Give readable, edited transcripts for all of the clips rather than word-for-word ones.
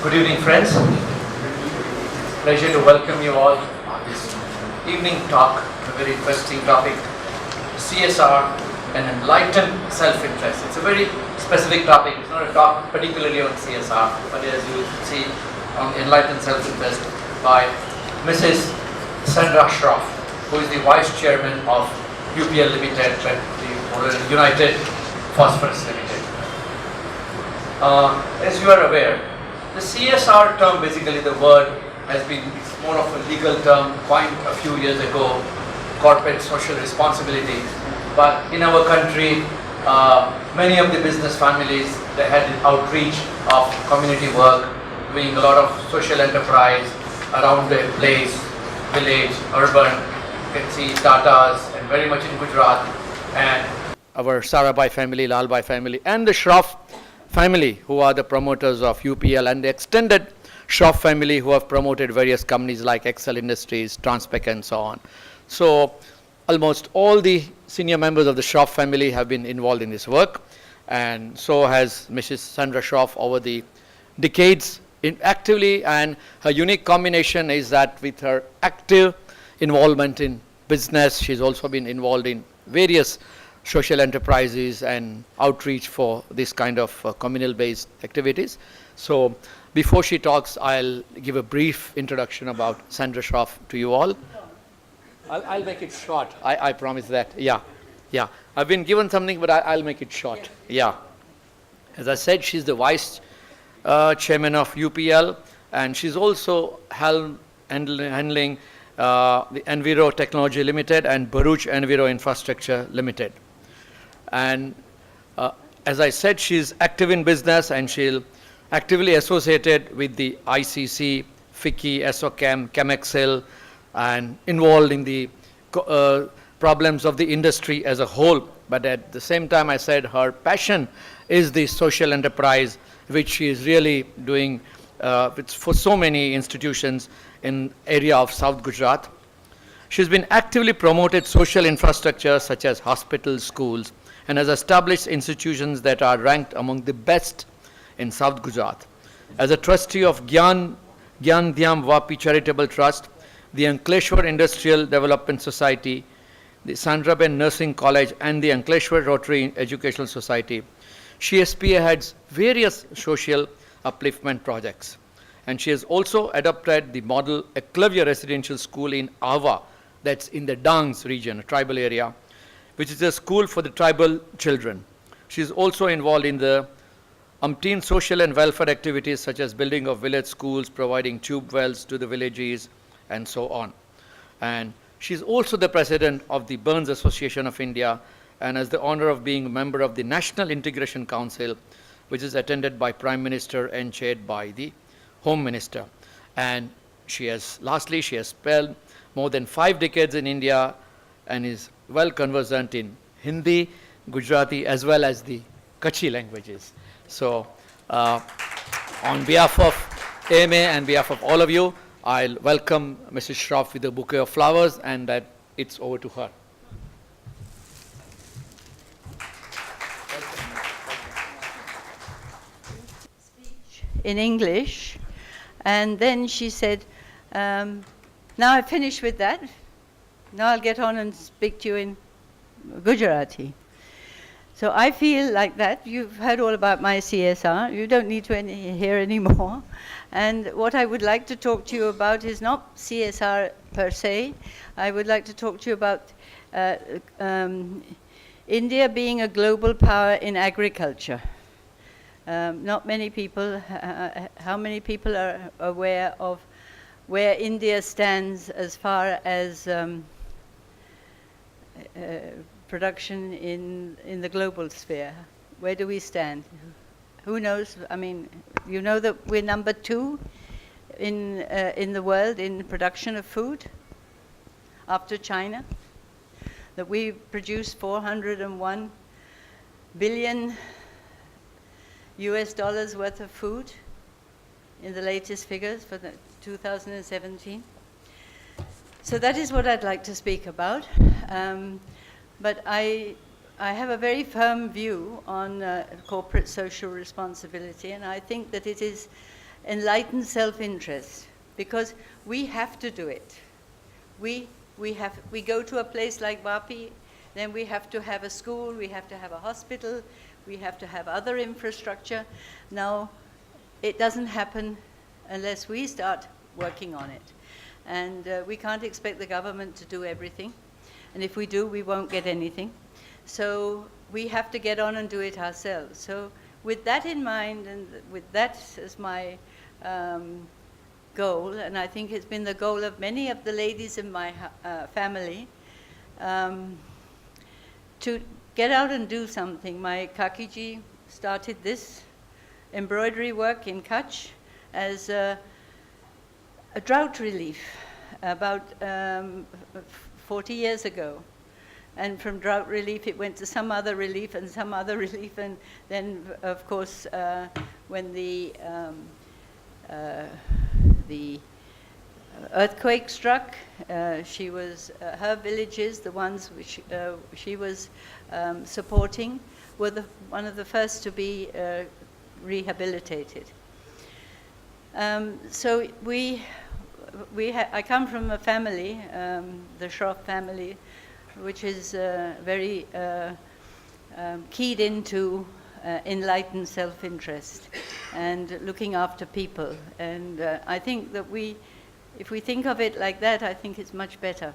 Good evening, friends. Pleasure to welcome you all on this evening talk, a very interesting topic, CSR and enlightened self-interest. It's a very specific topic. It's not a talk particularly on CSR, but as you will see on enlightened self-interest by Mrs. Sandra Shroff, who is the Vice Chairman of UPL Limited, the United Phosphorus Limited. As you are aware, the CSR term, basically the word has been, it's more of a legal term coined a few years ago, corporate social responsibility. But in our country, many of the business families, they had outreach of community work, doing a lot of social enterprise around their place, village, urban. You can see Tatas and very much in Gujarat, and our Sarabhai family, Lalbhai family, and the Shroff family, who are the promoters of UPL, and the extended Shroff family, who have promoted various companies like Excel Industries, Transpec, and so on. So almost all the senior members of the Shroff family have been involved in this work, and so has Mrs. Sandra Shroff over the decades actively. And her unique combination is that with her active involvement in business, she's also been involved in various social enterprises and outreach for this kind of communal-based activities. So before she talks, I'll give a brief introduction about Sandra Shroff to you all. I'll make it short. I promise that. Yeah. I've been given something, but I'll make it short. Yeah. As I said, she's the Vice Chairman of UPL, and she's also handling the Enviro Technology Limited and Bharuch Enviro Infrastructure Limited. And as I said, she's active in business, and she'll actively associated with the ICC, FICCI, ESOChem, ChemExcel, and involved in the problems of the industry as a whole. But at the same time, I said her passion is the social enterprise, which she is really doing for so many institutions in area of South Gujarat. She's been actively promoted social infrastructure such as hospitals, schools, and has established institutions that are ranked among the best in South Gujarat. As a trustee of Gyan Dhyam Vapi Charitable Trust, the Ankleshwar Industrial Development Society, the Sandraben Nursing College, and the Ankleshwar Rotary Educational Society, she spearheads various social upliftment projects. And she has also adopted the model Eklavya Residential School in Ava, that's in the Dangs region, a tribal area, which is a school for the tribal children. She is also involved in the umpteen social and welfare activities such as building of village schools, providing tube wells to the villages, and so on. And she's also the president of the Burns Association of India, and has the honor of being a member of the National Integration Council, which is attended by Prime Minister and chaired by the Home Minister. And lastly, she has spent more than 5 decades in India and is well conversant in Hindi, Gujarati, as well as the Kutchi languages. So on behalf of AMA and behalf of all of you, I'll welcome Mrs. Shroff with a bouquet of flowers, and that it's over to her. Speech in English, and then she said, now I've finished with that. Now I'll get on and speak to you in Gujarati. So I feel like that. You've heard all about my CSR. You don't need to hear any more. And what I would like to talk to you about is not CSR per se. I would like to talk to you about India being a global power in agriculture. Not many people, how many people are aware of where India stands as far as production in the global sphere? Where do we stand? Who knows? I mean, you know that we're number 2 in the world in production of food after China. That we produce 401 billion US dollars worth of food in the latest figures for the 2017. So that is what I'd like to speak about. But I have a very firm view on corporate social responsibility, and I think that it is enlightened self-interest, because we have to do it. We go to a place like Vapi, then we have to have a school, we have to have a hospital, we have to have other infrastructure. Now, it doesn't happen unless we start working on it. And we can't expect the government to do everything. And if we do, we won't get anything. So we have to get on and do it ourselves. So with that in mind, and with that as my goal, and I think it's been the goal of many of the ladies in my family, to get out and do something. My Kakiji started this embroidery work in Kutch as a drought relief about 40 years ago. And from drought relief, it went to some other relief and some other relief. And then, of course, when the earthquake struck, she was, her villages, the ones which she was supporting, were one of the first to be rehabilitated. So I come from a family, the Shroff family, which is very keyed into enlightened self-interest and looking after people. And I think that if we think of it like that, I think it's much better.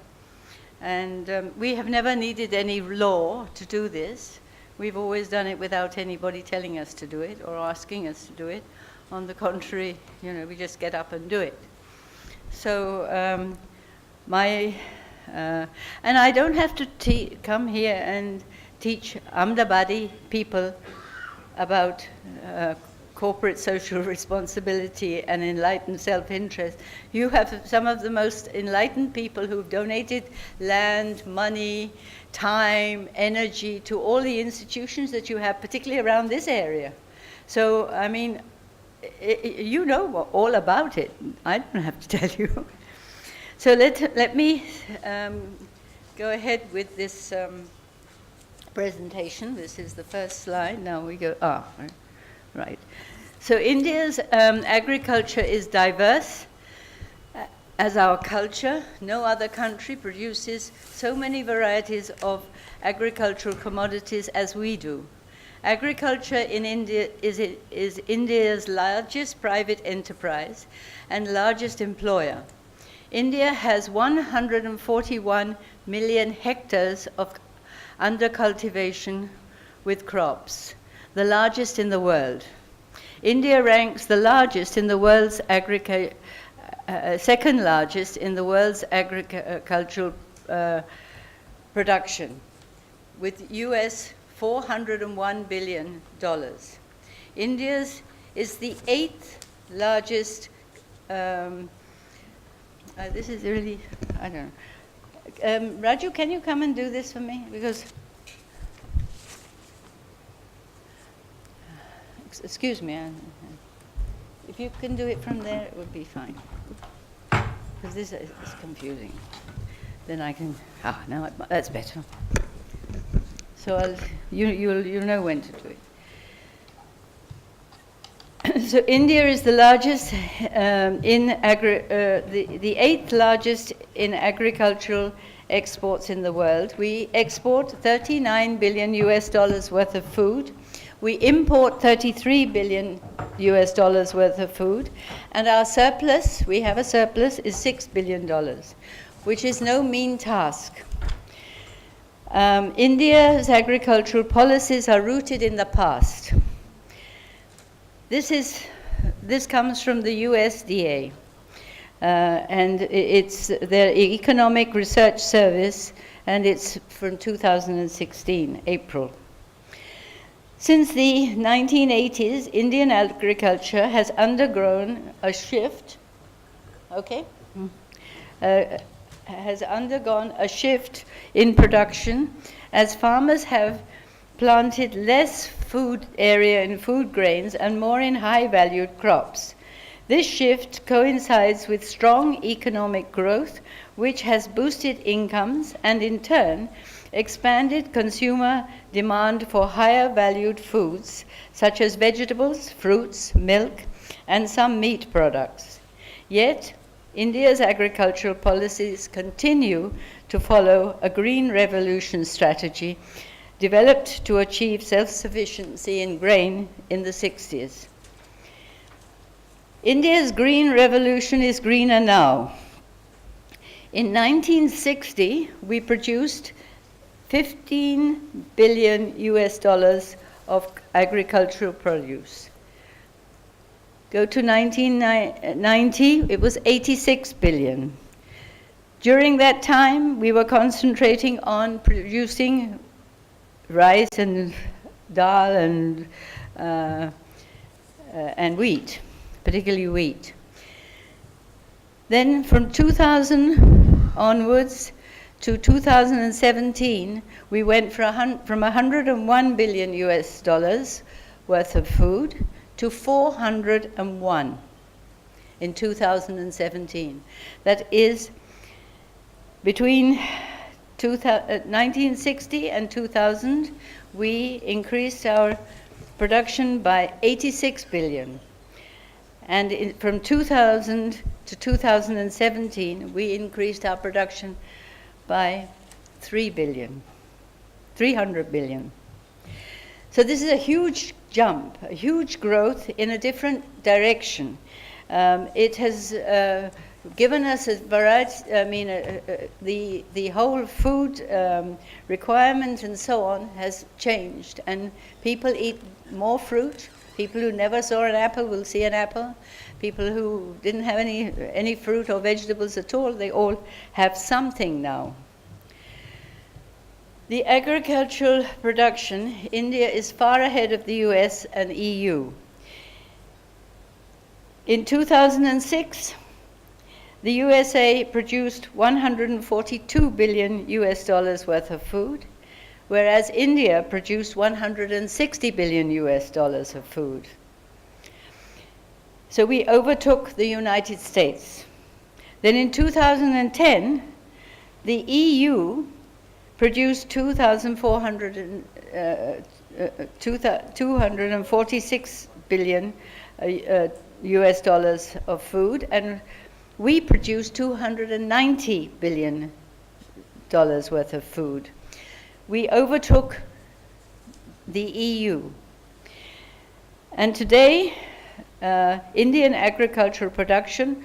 And we have never needed any law to do this. We've always done it without anybody telling us to do it or asking us to do it. On the contrary, we just get up and do it. So and I don't have to come here and teach Ahmedabadi people about corporate social responsibility and enlightened self-interest. You have some of the most enlightened people who've donated land, money, time, energy to all the institutions that you have, particularly around this area. So, I mean, you know all about it. I don't have to tell you. So let me go ahead with this presentation. This is the first slide. Now we go, right. So India's agriculture is diverse as our culture. No other country produces so many varieties of agricultural commodities as we do. Agriculture in India is India's largest private enterprise and largest employer. India has 141 million hectares of under cultivation with crops, the largest in the world. India ranks the largest in the world's second largest in the world's agricultural production, with US $401 billion. India's is the 8th largest, this is really, I don't know. Raju, can you come and do this for me? Because, excuse me, if you can do it from there, it would be fine. Because this is confusing. Then I can, now that's better. So you'll know when to do it. So India is the largest the 8th largest in agricultural exports in the world. We export $39 billion worth of food. We import $33 billion worth of food, and our surplus, we have a surplus, is $6 billion, which is no mean task. India's agricultural policies are rooted in the past. This comes from the USDA, and it's their Economic Research Service, and it's from 2016, April. Since the 1980s, Indian agriculture has undergone a shift, has undergone a shift in production as farmers have planted less food area in food grains and more in high-valued crops. This shift coincides with strong economic growth, which has boosted incomes and in turn expanded consumer demand for higher valued foods such as vegetables, fruits, milk, and some meat products. Yet, India's agricultural policies continue to follow a green revolution strategy developed to achieve self-sufficiency in grain in the 60s. India's green revolution is greener now. In 1960, we produced 15 billion US dollars of agricultural produce. Go to 1990, it was 86 billion. During that time, we were concentrating on producing rice and dal and wheat, particularly wheat. Then from 2000 onwards to 2017, we went from 101 billion US dollars worth of food to 401 in 2017. That is between 1960 and 2000, we increased our production by 86 billion. And from 2000 to 2017, we increased our production by 300 billion. So this is a huge jump, a huge growth in a different direction. It has given us a variety, the whole food requirement and so on has changed, and people eat more fruit. People who never saw an apple will see an apple. People who didn't have any fruit or vegetables at all, they all have something now. The agricultural production, India is far ahead of the US and EU. In 2006, the USA produced 142 billion US dollars worth of food, whereas India produced 160 billion US dollars of food. So we overtook the United States. Then in 2010, the EU produced 246 billion US dollars of food, and we produced 290 billion dollars worth of food. We overtook the EU. And today, Indian agricultural production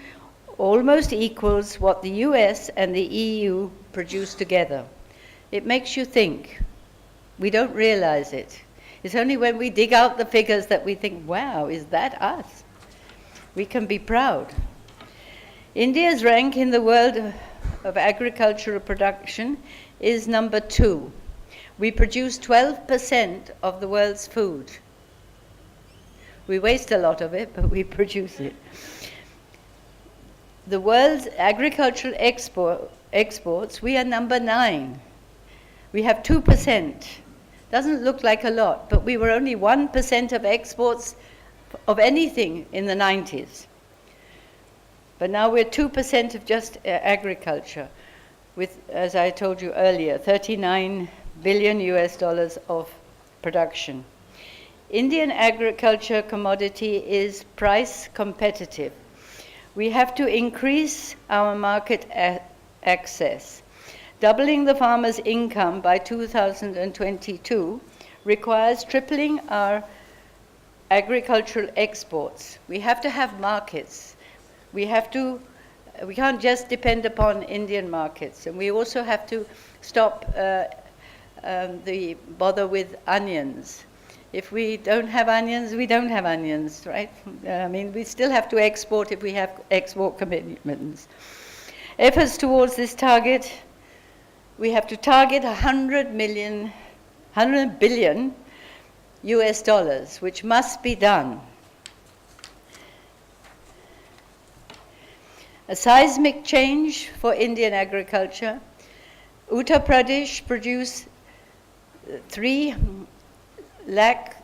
almost equals what the US and the EU produce together. It makes you think. We don't realize it. It's only when we dig out the figures that we think, wow, is that us? We can be proud. India's rank in the world of agricultural production is number 2. We produce 12% of the world's food. We waste a lot of it, but we produce it. The world's agricultural exports, we are number 9. We have 2%. Doesn't look like a lot, but we were only 1% of exports of anything in the 90s. But now we're 2% of just agriculture, with, as I told you earlier, 39 billion US dollars of production. Indian agriculture commodity is price competitive. We have to increase our market access. Doubling the farmer's income by 2022 requires tripling our agricultural exports. We have to have markets. We can't just depend upon Indian markets, and we also have to stop the bother with onions. If we don't have onions, we don't have onions, right? We still have to export if we have export commitments. Efforts towards this target, we have to target 100 billion US dollars, which must be done. A seismic change for Indian agriculture. Uttar Pradesh produced 3 lakh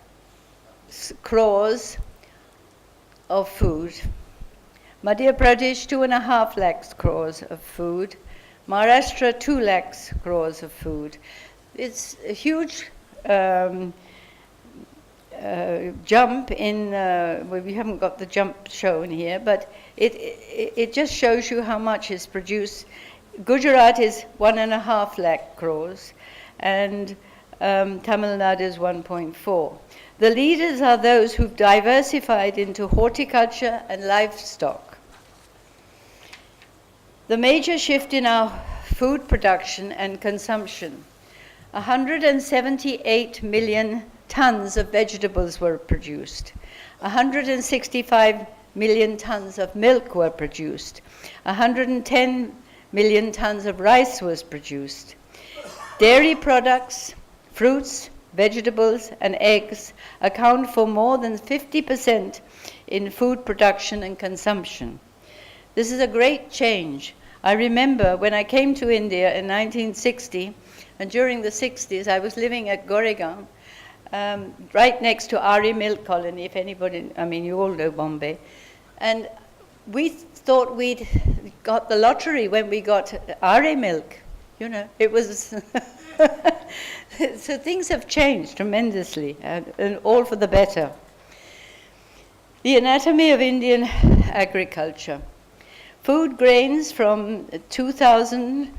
crores of food. Madhya Pradesh, 2.5 lakhs crores of food. Maharashtra, 2 lakhs crores of food. It's a huge jump in, well, we haven't got the jump shown here, but it just shows you how much is produced. Gujarat is 1.5 lakh crores, and Tamil Nadu is 1.4. The leaders are those who've diversified into horticulture and livestock. The major shift in our food production and consumption: 178 million tons of vegetables were produced, 165 million tons of milk were produced, 110 million tons of rice was produced. Dairy products, fruits, vegetables, and eggs account for more than 50% in food production and consumption. This is a great change. I remember when I came to India in 1960, and during the 60s I was living at Goregaon, right next to RE Milk Colony, if anybody, I mean, you all know Bombay. And we thought we'd got the lottery when we got RE Milk. You know, it was, so things have changed tremendously, and all for the better. The anatomy of Indian agriculture. Food grains from 2000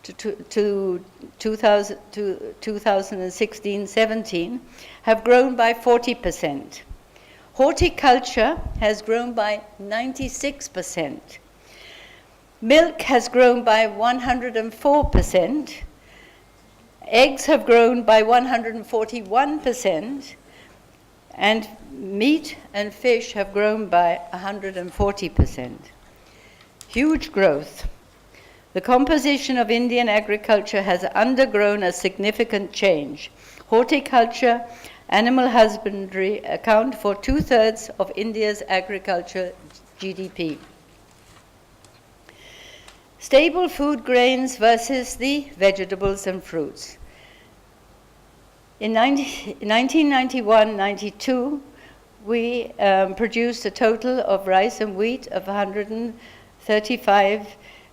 to 2016-17 have grown by 40%. Horticulture has grown by 96%. Milk has grown by 104%. Eggs have grown by 141%. And meat and fish have grown by 140%. Huge growth. The composition of Indian agriculture has undergone a significant change. Horticulture, animal husbandry account for 2/3 of India's agriculture GDP. Stable food grains versus the vegetables and fruits. In 1991-92, we produced a total of rice and wheat of 135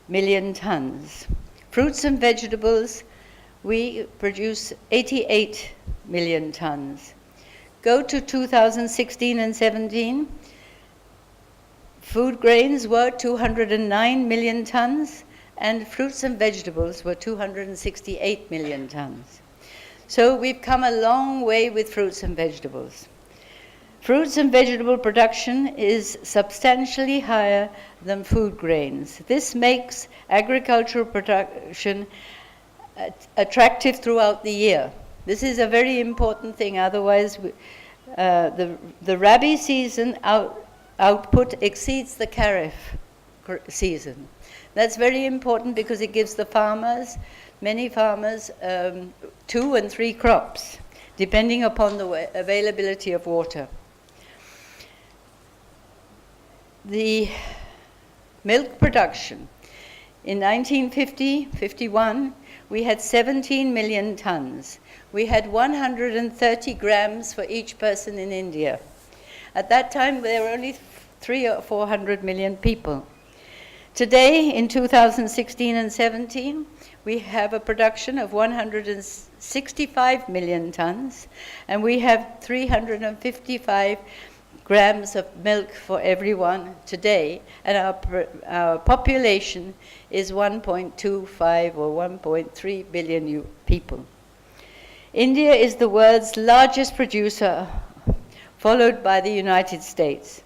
million tons. Fruits and vegetables, we produce 88 million tons. Go to 2016 and 17, food grains were 209 million tons, and fruits and vegetables were 268 million tons. So we've come a long way with fruits and vegetables. Fruits and vegetable production is substantially higher than food grains. This makes agricultural production attractive throughout the year. This is a very important thing, otherwise the Rabi season output exceeds the Kharif season. That's very important because it gives the farmers, many farmers, 2 and 3 crops, depending upon the availability of water. The milk production. In 1950-51, we had 17 million tons. We had 130 grams for each person in India. At that time, there were only 300 or 400 million people. Today, in 2016 and 17, we have a production of 165 million tons, and we have 355 grams of milk for everyone today, and our population is 1.25 or 1.3 billion people. India is the world's largest producer, followed by the United States.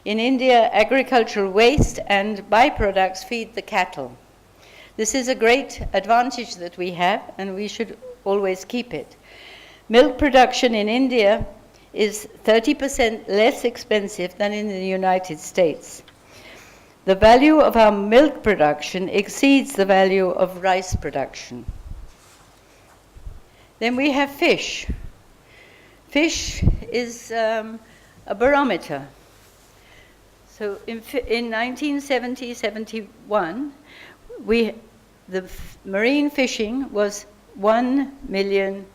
In India, agricultural waste and byproducts feed the cattle. This is a great advantage that we have, and we should always keep it. Milk production in India is 30% less expensive than in the United States. The value of our milk production exceeds the value of rice production. Then we have fish. Fish is a barometer. So in 1970-71, the marine fishing was 1 million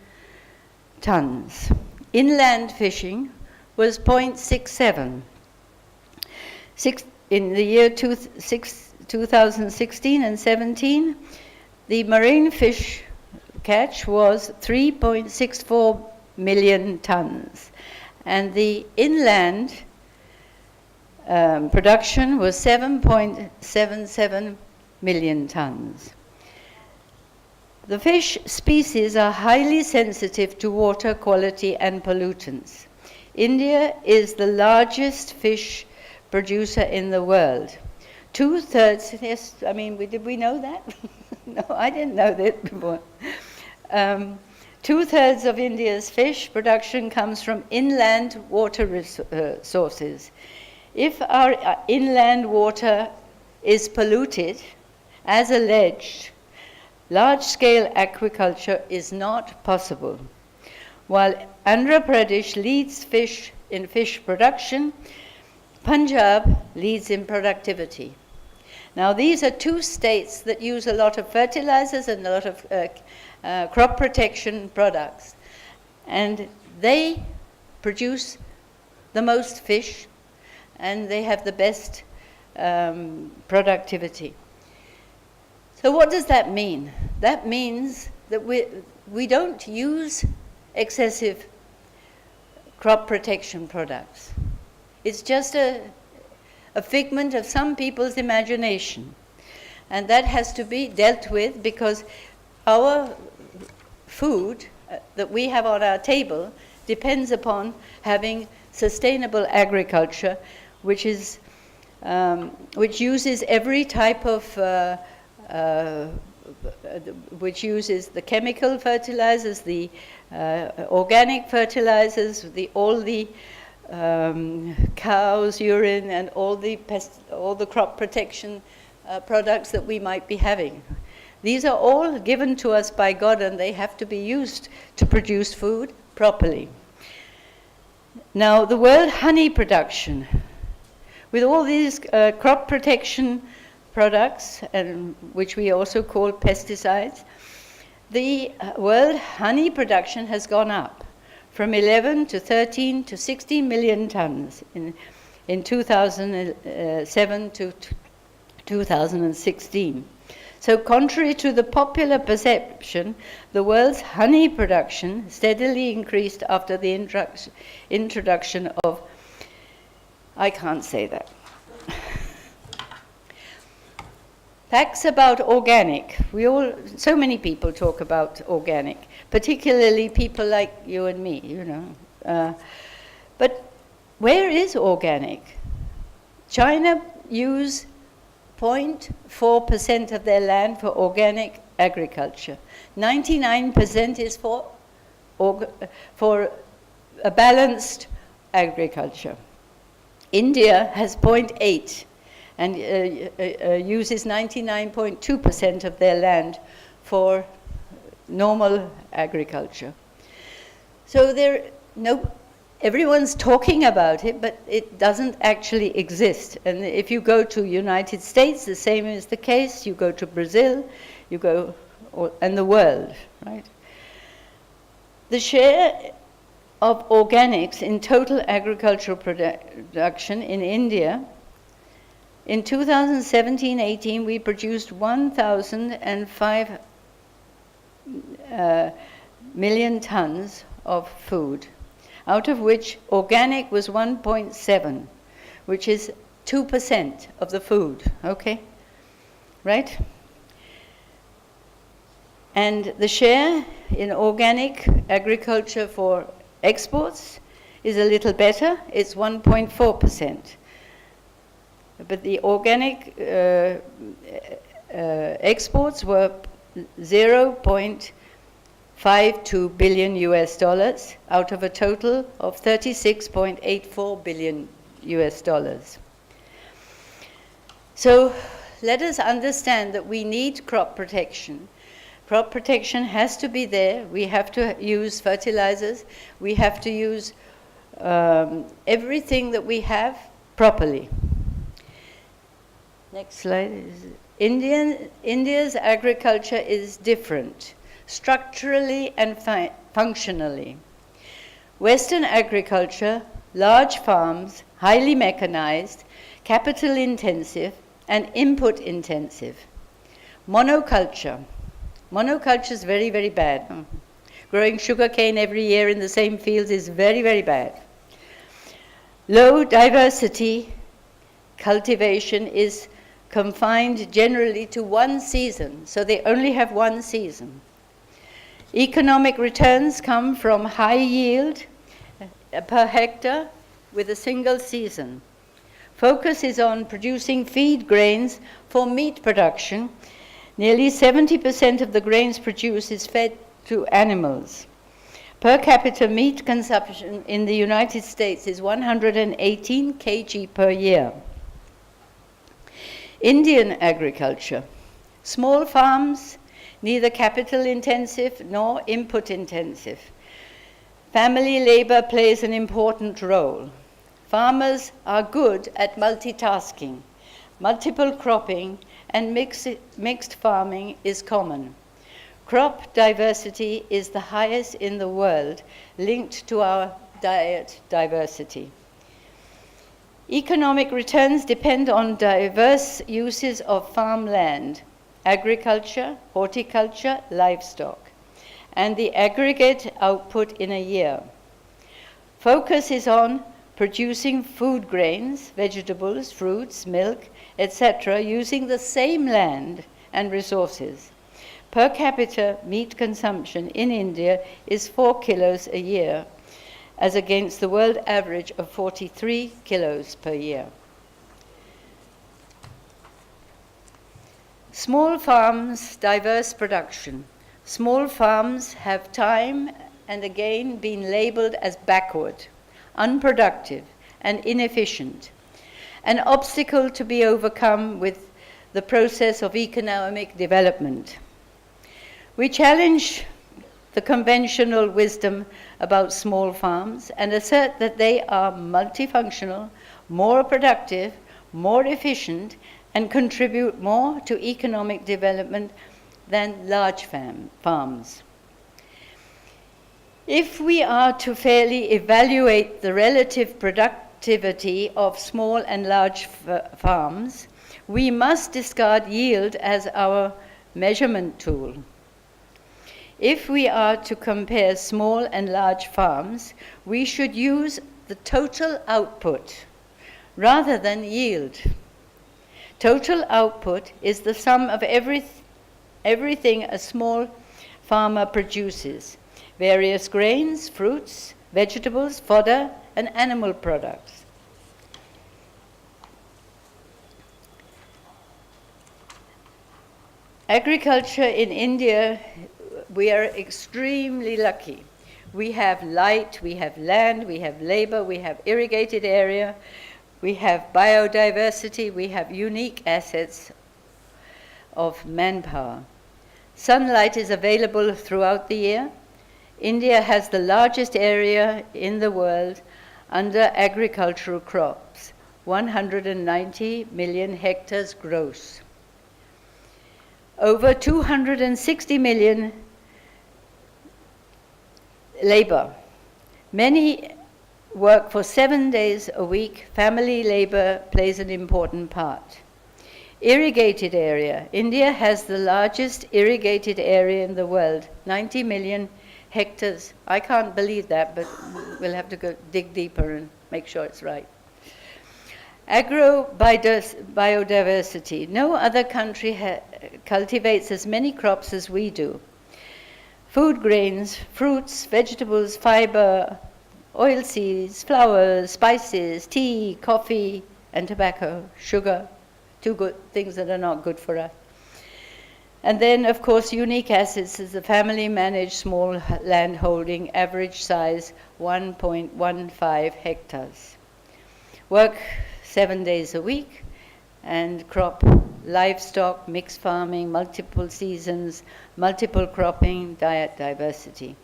tons. Inland fishing was 0.67. In the year 2016 and 17, the marine fish catch was 3.64 million tons. and the inland production was 7.77 million tons. The fish species are highly sensitive to water quality and pollutants. India is the largest fish producer in the world. 2/3, yes, I mean, did we know that? No, I didn't know that before. 2/3 of India's fish production comes from inland water sources. If our inland water is polluted, as alleged, large-scale aquaculture is not possible. While Andhra Pradesh leads in fish production, Punjab leads in productivity. Now, these are two states that use a lot of fertilizers and a lot of crop protection products. And they produce the most fish, and they have the best productivity. So what does that mean? That means that we don't use excessive crop protection products. It's just a figment of some people's imagination. And that has to be dealt with because our food that we have on our table depends upon having sustainable agriculture, which uses every type of which uses the chemical fertilizers, the organic fertilizers, all the cow's urine, and all the crop protection products that we might be having. These are all given to us by God, and they have to be used to produce food properly. Now, the world honey production, with all these crop protection products, which we also call pesticides, the world honey production has gone up from 11 to 13 to 16 million tons in 2007 to 2016. So contrary to the popular perception, the world's honey production steadily increased after the introduction of, I can't say that. Facts about organic. So many people talk about organic, particularly people like you and me, you know. But where is organic? China use 0.4% of their land for organic agriculture. 99% is for a balanced agriculture. India has 0.8% and uses 99.2% of their land for normal agriculture. So everyone's talking about it, but it doesn't actually exist. And if you go to United States, the same is the case. You go to Brazil, and the world, right? The share of organics in total agricultural production in India, in 2017-18, we produced 1,005 million tons of food, out of which organic was 1.7, which is 2% of the food, okay? Right? And the share in organic agriculture for exports is a little better, it's 1.4%. But the organic exports were 0.52 billion US dollars out of a total of 36.84 billion US dollars. So let us understand that we need crop protection. Crop protection has to be there. We have to use fertilizers. We have to use everything that we have properly. Next slide. India's agriculture is different, structurally and functionally. Western agriculture, large farms, highly mechanized, capital intensive, and input intensive. Monoculture. Monoculture is very, very bad. Growing sugarcane every year in the same fields is very, very bad. Low diversity cultivation is confined generally to one season, so they only have one season. Economic returns come from high yield per hectare with a single season. Focus is on producing feed grains for meat production. Nearly 70% of the grains produced is fed to animals. Per capita meat consumption in the United States is 118 kg per year. Indian agriculture. Small farms, neither capital intensive nor input intensive. Family labor plays an important role. Farmers are good at multitasking. Multiple cropping and mixed farming is common. Crop diversity is the highest in the world, linked to our diet diversity. Economic returns depend on diverse uses of farmland, agriculture, horticulture, livestock, and the aggregate output in a year. Focus is on producing food grains, vegetables, fruits, milk, etc., using the same land and resources. Per capita meat consumption in India is 4 kilos a year, as against the world average of 43 kilos per year. Small farms, diverse production. Small farms have time and again been labeled as backward, unproductive, and inefficient, an obstacle to be overcome with the process of economic development. We challenge the conventional wisdom about small farms and assert that they are multifunctional, more productive, more efficient, and contribute more to economic development than large farms. If we are to fairly evaluate the relative productivity of small and large farms, we must discard yield as our measurement tool. If we are to compare small and large farms, we should use the total output rather than yield. Total output is the sum of everything a small farmer produces: various grains, fruits, vegetables, fodder, and animal products. Agriculture in India, we are extremely lucky. We have light, we have land, we have labor, we have irrigated area, we have biodiversity, we have unique assets of manpower. Sunlight is available throughout the year. India has the largest area in the world under agricultural crops, 190 million hectares gross. Over 260 million labor. Many work for 7 days a week. Family labor plays an important part. Irrigated area. India has the largest irrigated area in the world, 90 million hectares. I can't believe that, but we'll have to go dig deeper and make sure it's right. Biodiversity. No other country cultivates as many crops as we do. Food grains, fruits, vegetables, fiber, oilseeds, flowers, spices, tea, coffee, and tobacco, sugar, two good things that are not good for us. And then, of course, unique assets is a family-managed small land holding, average size 1.15 hectares. Work 7 days a week, and crop livestock, mixed farming, multiple seasons, multiple cropping, diet diversity.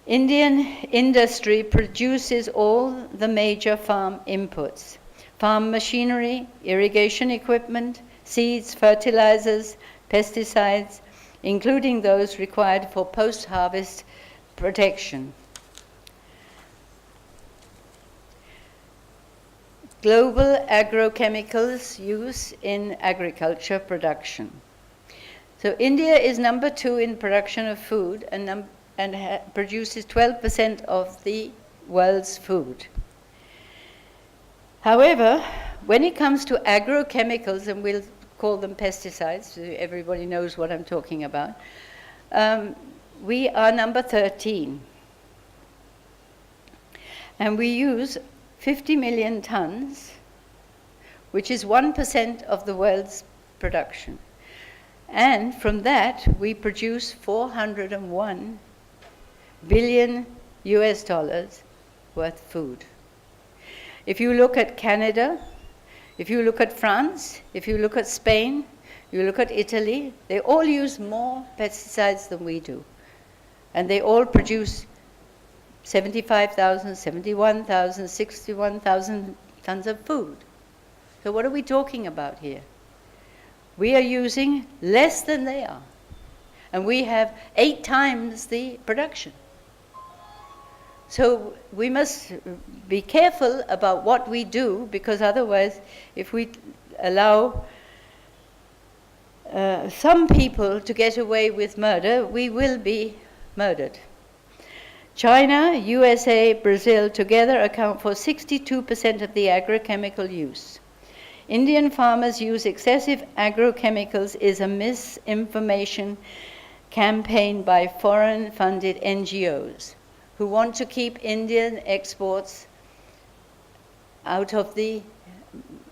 Indian industry produces all the major farm inputs: farm machinery, irrigation equipment, seeds, fertilizers, pesticides, including those required for post-harvest protection. Global agrochemicals use in agriculture production. So India is number 2 in production of food and produces 12% of the world's food. However, when it comes to agrochemicals, and we'll call them pesticides, so everybody knows what I'm talking about, we are number 13. And we use 50 million tons, which is 1% of the world's production. And from that, we produce 401 billion US dollars worth food. If you look at Canada, if you look at France, if you look at Spain, you look at Italy, they all use more pesticides than we do. And they all produce 75,000, 71,000, 61,000 tons of food. So what are we talking about here? We are using less than they are. And we have 8 times the production. So we must be careful about what we do, because otherwise, if we allow some people to get away with murder, we will be murdered. China, USA, Brazil together account for 62% of the agrochemical use. Indian farmers use excessive agrochemicals is a misinformation campaign by foreign-funded NGOs who want to keep Indian exports out of the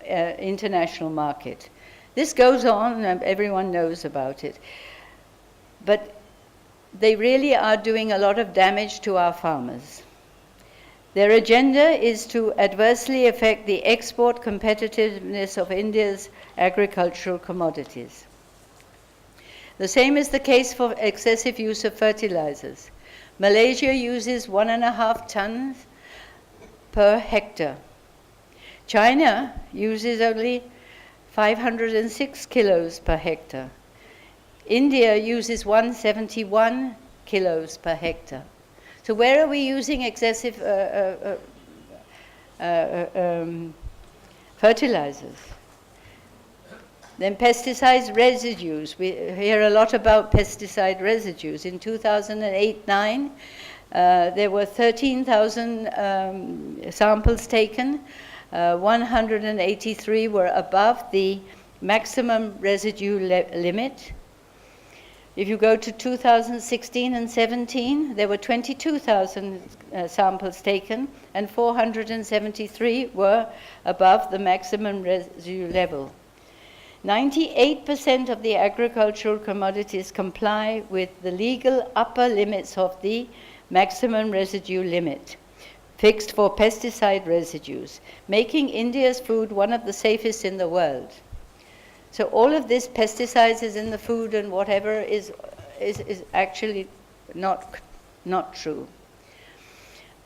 international market. This goes on, and everyone knows about it. But they really are doing a lot of damage to our farmers. Their agenda is to adversely affect the export competitiveness of India's agricultural commodities. The same is the case for excessive use of fertilizers. Malaysia uses 1.5 tons per hectare. China uses only 506 kilos per hectare. India uses 171 kilos per hectare. So where are we using excessive fertilizers? Then pesticides residues. We hear a lot about pesticide residues. In 2008-9, there were 13,000 samples taken. 183 were above the maximum residue limit. If you go to 2016 and 17, there were 22,000 samples taken, and 473 were above the maximum residue level. 98% of the agricultural commodities comply with the legal upper limits of the maximum residue limit, fixed for pesticide residues, making India's food one of the safest in the world. So all of this pesticides is in the food and whatever is actually not true.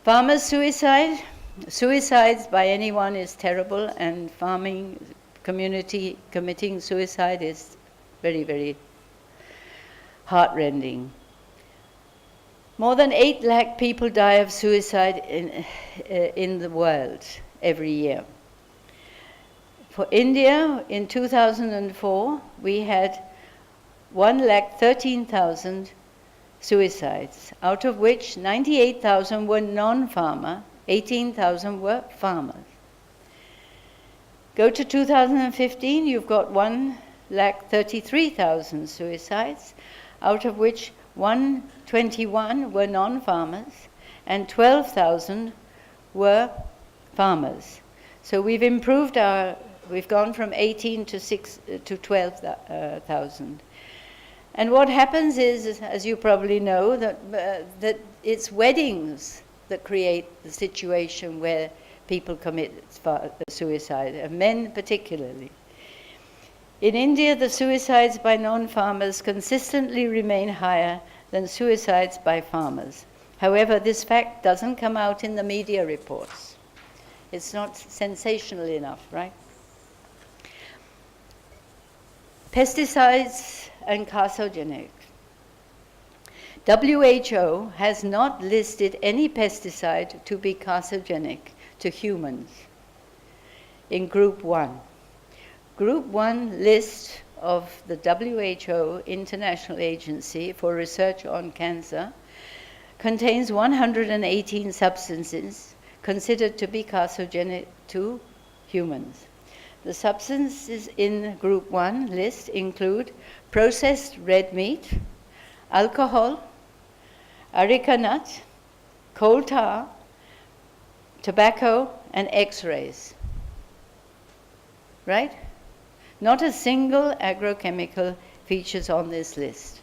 Farmers' suicides by anyone is terrible, and farming community committing suicide is very, very heartrending. More than 8 lakh people die of suicide in the world every year. For India, in 2004, we had 1,13,000 suicides, out of which 98,000 were non-farmer, 18,000 were farmers. Go to 2015, you've got 1,33,000 suicides, out of which 121 were non-farmers and 12,000 were farmers. So we've improved we've gone from 18 to 12,000. And what happens is, as you probably know, that it's weddings that create the situation where people commit suicide, men particularly. In India, the suicides by non-farmers consistently remain higher than suicides by farmers. However, this fact doesn't come out in the media reports. It's not sensational enough, right? Pesticides and carcinogenics. WHO has not listed any pesticide to be carcinogenic to humans in Group 1. Group 1 list of the WHO, International Agency for Research on Cancer, contains 118 substances considered to be carcinogenic to humans. The substances in Group 1 list include processed red meat, alcohol, areca nut, coal tar, tobacco, and X-rays. Right? Not a single agrochemical features on this list.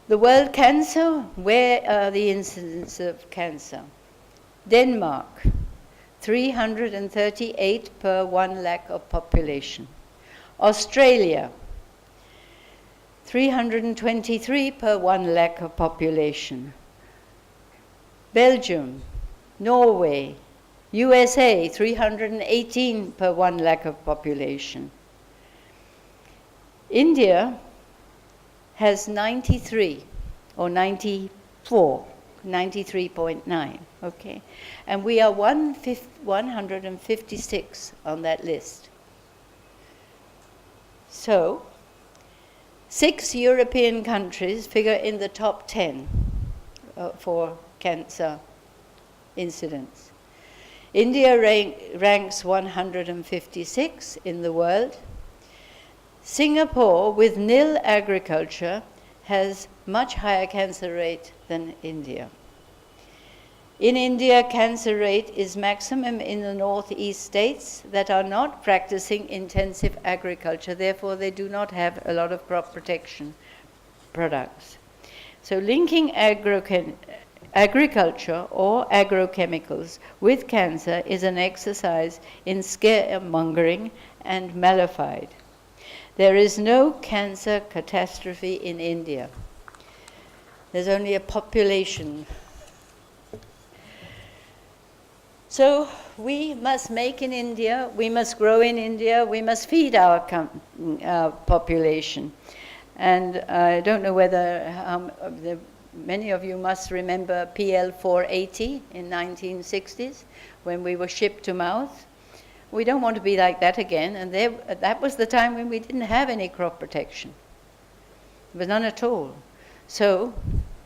The world cancer, where are the incidence of cancer? Denmark, 338 per 1 lakh of population. Australia, 323 per 1 lakh of population. Belgium, Norway, USA, 318 per 1 lakh of population. India has 93 or 94, 93.9, okay? And we are 156 on that list. So, 6 European countries figure in the top 10 for cancer incidence. India ranks 156 in the world. Singapore, with nil agriculture, has much higher cancer rate than India. In India, cancer rate is maximum in the northeast states that are not practicing intensive agriculture. Therefore, they do not have a lot of crop protection products. So linking agriculture or agrochemicals with cancer is an exercise in scaremongering and malafide. There is no cancer catastrophe in India. There's only a population. So we must make in India, we must grow in India, we must feed our population. And I don't know whether many of you must remember PL 480 in 1960s when we were shipped to mouth. We don't want to be like that again, and that was the time when we didn't have any crop protection. There was none at all. So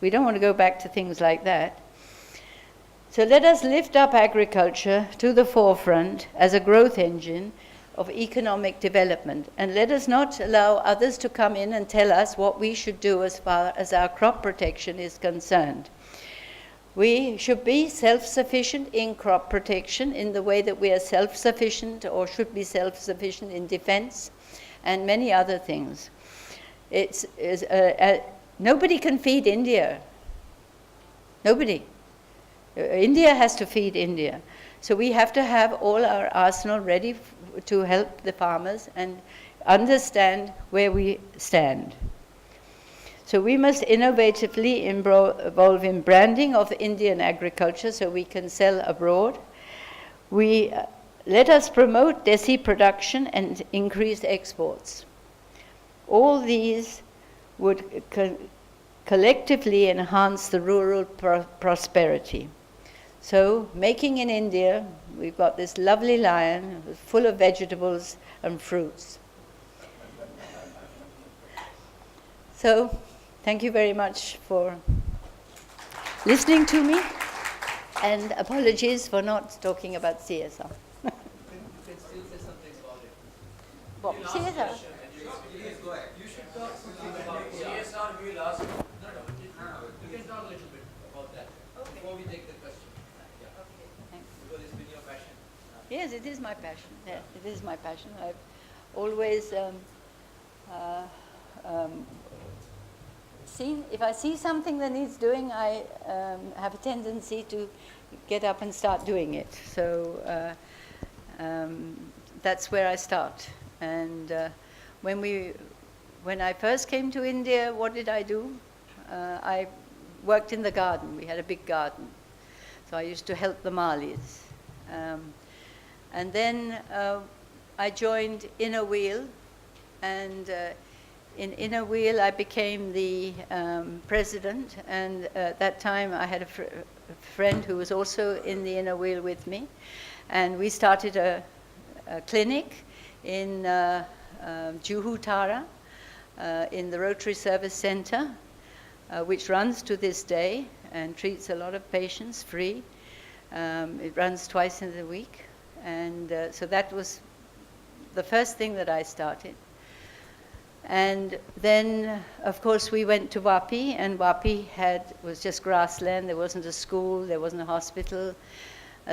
we don't want to go back to things like that. So let us lift up agriculture to the forefront as a growth engine of economic development, and let us not allow others to come in and tell us what we should do as far as our crop protection is concerned. We should be self-sufficient in crop protection in the way that we are self-sufficient or should be self-sufficient in defense and many other things. Nobody can feed India. Nobody. India has to feed India. So we have to have all our arsenal ready to help the farmers and understand where we stand. So we must innovatively involve in branding of Indian agriculture so we can sell abroad. Let us promote desi production and increase exports. All these would collectively enhance the rural prosperity. So making in India, we've got this lovely lion full of vegetables and fruits. So, thank you very much for listening to me, and apologies for not talking about CSR. You can still say something about it. Well, CSR? Please go ahead. You should talk something about CSR. We will ask. No. You can talk a little bit about that before we take the question. Yeah. Okay, thanks. Because it's been your passion. Yes, it is my passion. Yeah, it is my passion. I've always if I see something that needs doing, I have a tendency to get up and start doing it. So that's where I start. And when I first came to India, what did I do? I worked in the garden. We had a big garden. So I used to help the Malis. And then I joined Inner Wheel, and in Inner Wheel, I became the president, and at that time I had a friend who was also in the Inner Wheel with me, and we started a clinic in Juhu Tara, in the Rotary Service Center, which runs to this day, and treats a lot of patients free. It runs twice in the week. And so that was the first thing that I started. And then, of course, we went to Vapi, and Vapi was just grassland. There wasn't a school, there wasn't a hospital,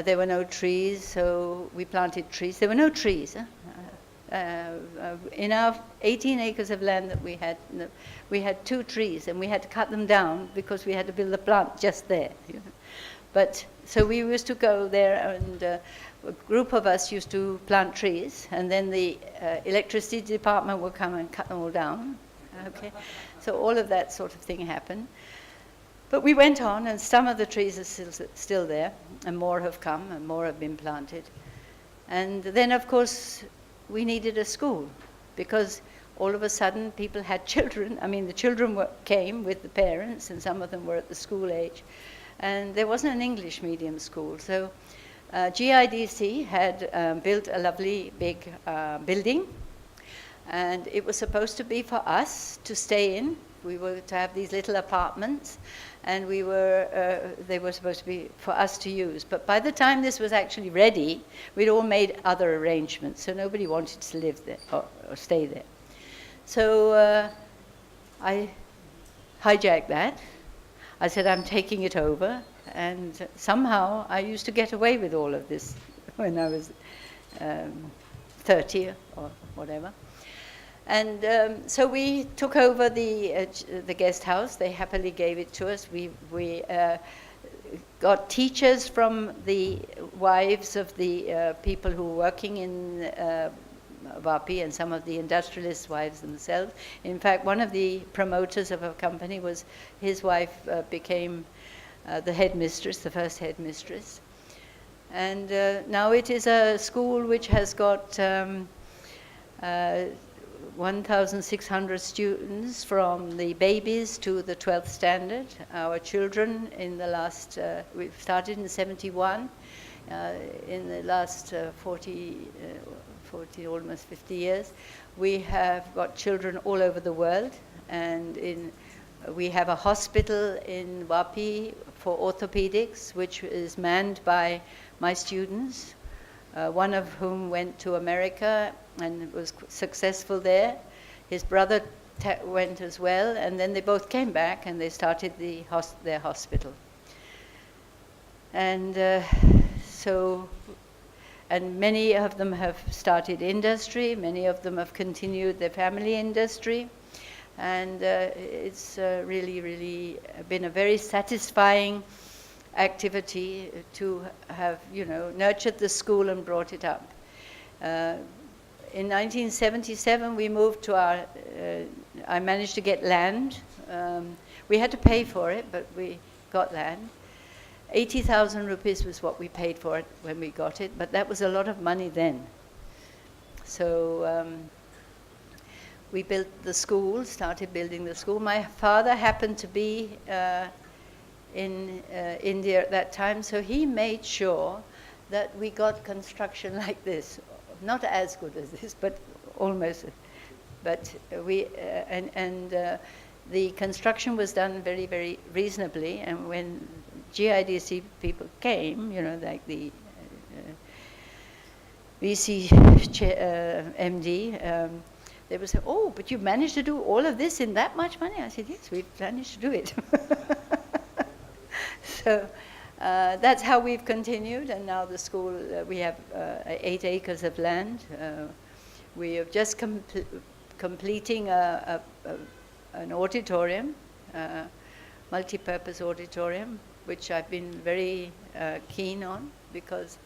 there were no trees, so we planted trees. There were no trees. In our 18 acres of land that we had 2 trees, and we had to cut them down because we had to build a plant just there. But so we used to go there, and a group of us used to plant trees, and then the electricity department would come and cut them all down. Okay, so all of that sort of thing happened. But we went on, and some of the trees are still there, and more have come, and more have been planted. And then, of course, we needed a school, because all of a sudden people had children. I mean, the children came with the parents, and some of them were at the school age. And there wasn't an English medium school. So GIDC had built a lovely big building, and it was supposed to be for us to stay in. We were to have these little apartments, and they were supposed to be for us to use. But by the time this was actually ready, we'd all made other arrangements, so nobody wanted to live there or stay there. So I hijacked that. I said, I'm taking it over, and somehow I used to get away with all of this when I was 30 or whatever. And so we took over the guest house. They happily gave it to us. We got teachers from the wives of the people who were working in Vapi, and some of the industrialist wives themselves. In fact, one of the promoters of our company was, his wife became the headmistress, the first headmistress. And now it is a school which has got 1,600 students from the babies to the 12th standard. Our children in the last, we've started in 71, in the last 40, almost 50 years, we have got children all over the world, and we have a hospital in Vapi for orthopedics, which is manned by my students, one of whom went to America and was successful there. His brother went as well, and then they both came back and they started their hospital. And and many of them have started industry, many of them have continued their family industry, and it's really, really been a very satisfying activity to have, nurtured the school and brought it up. In 1977, we moved to I managed to get land. We had to pay for it, but we got land. 80,000 rupees was what we paid for it when we got it, but that was a lot of money then. So we built the school, started building the school. My father happened to be in India at that time, so he made sure that we got construction like this. Not as good as this, but almost. But the construction was done very, very reasonably, and when GIDC people came, like the VC MD, they would say, oh, but you managed to do all of this in that much money? I said, yes, we've managed to do it. So that's how we've continued, and now the school, we have 8 acres of land. We are just completing an auditorium, multi-purpose auditorium, which I've been very keen on, because